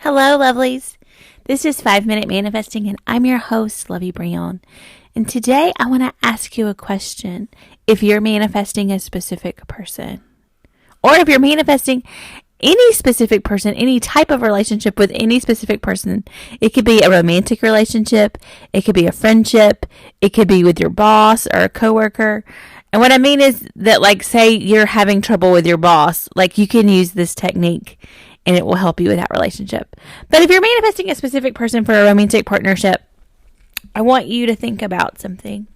Hello, lovelies. This is 5 Minute Manifesting, and I'm your host, Lovey Brown. And today I want to ask you a question. If you're manifesting a specific person, or if you're manifesting any specific person, any type of relationship with any specific person, it could be a romantic relationship, it could be a friendship, it could be with your boss or a coworker. And what I mean is that, like, say you're having trouble with your boss, like, you can use this technique and it will help you with that relationship. But if you're manifesting a specific person for a romantic partnership, I want you to think about something.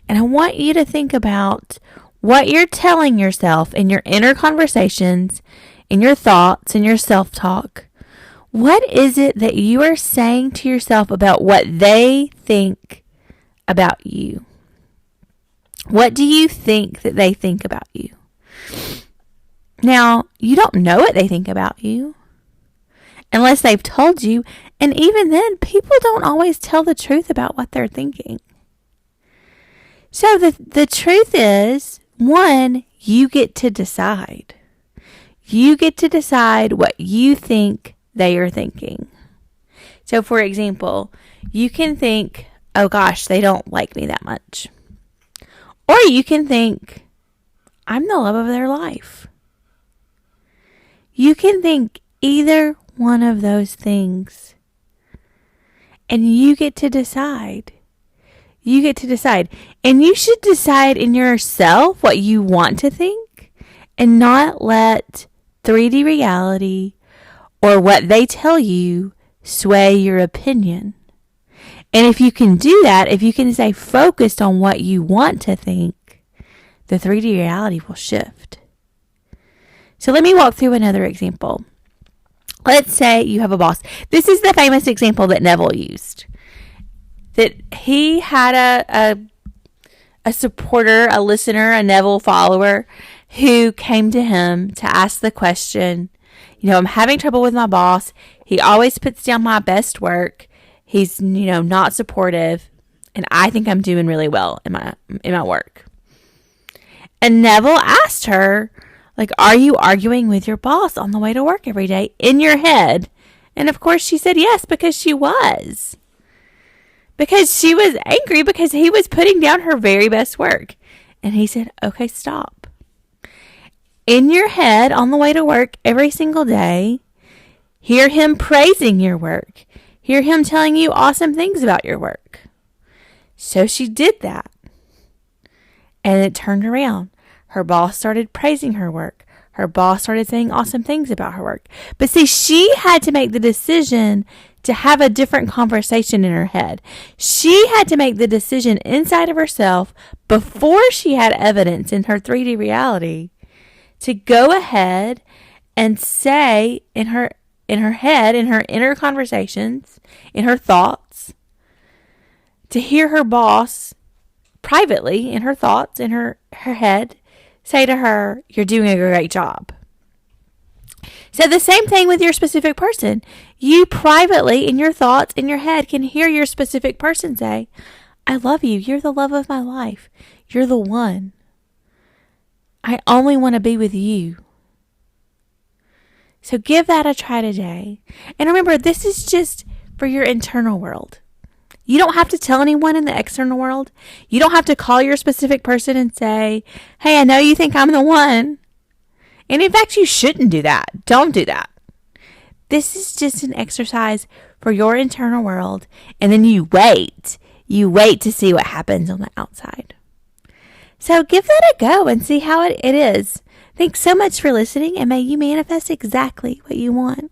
And I want you to think about what you're telling yourself in your inner conversations, in your thoughts, in your self-talk. What is it that you are saying to yourself about what they think about you? What do you think that they think about you? Now, you don't know what they think about you unless they've told you. And even then, people don't always tell the truth about what they're thinking. So the truth is, one, you get to decide. You get to decide what you think they are thinking. So, for example, you can think, oh gosh, they don't like me that much. Or you can think, I'm the love of their life. You can think either one of those things. And you get to decide. You get to decide. And you should decide in yourself what you want to think and not let 3D reality or what they tell you sway your opinion. And if you can do that, if you can stay focused on what you want to think, the 3D reality will shift. So let me walk through another example. Let's say you have a boss. This is the famous example that Neville used. That he had a supporter, a listener, a Neville follower who came to him to ask the question, I'm having trouble with my boss. He always puts down my best work. He's, not supportive. And I think I'm doing really well in my work. And Neville asked her, are you arguing with your boss on the way to work every day in your head? And of course she said yes, because she was. Because she was angry because he was putting down her very best work. And he said, okay, stop. In your head on the way to work every single day, hear him praising your work. Hear him telling you awesome things about your work. So she did that. And it turned around. Her boss started praising her work. Her boss started saying awesome things about her work. But see, she had to make the decision to have a different conversation in her head. She had to make the decision inside of herself before she had evidence in her 3D reality to go ahead and say in her head, in her inner conversations, in her thoughts, to hear her boss privately in her thoughts, in her head, say to her, you're doing a great job. So the same thing with your specific person. You privately, in your thoughts, in your head, can hear your specific person say, I love you. You're the love of my life. You're the one. I only want to be with you. So give that a try today. And remember, this is just for your internal world. You don't have to tell anyone in the external world. You don't have to call your specific person and say, hey, I know you think I'm the one. And in fact, you shouldn't do that. Don't do that. This is just an exercise for your internal world. And then you wait. You wait to see what happens on the outside. So give that a go and see how it is. Thanks so much for listening, and may you manifest exactly what you want.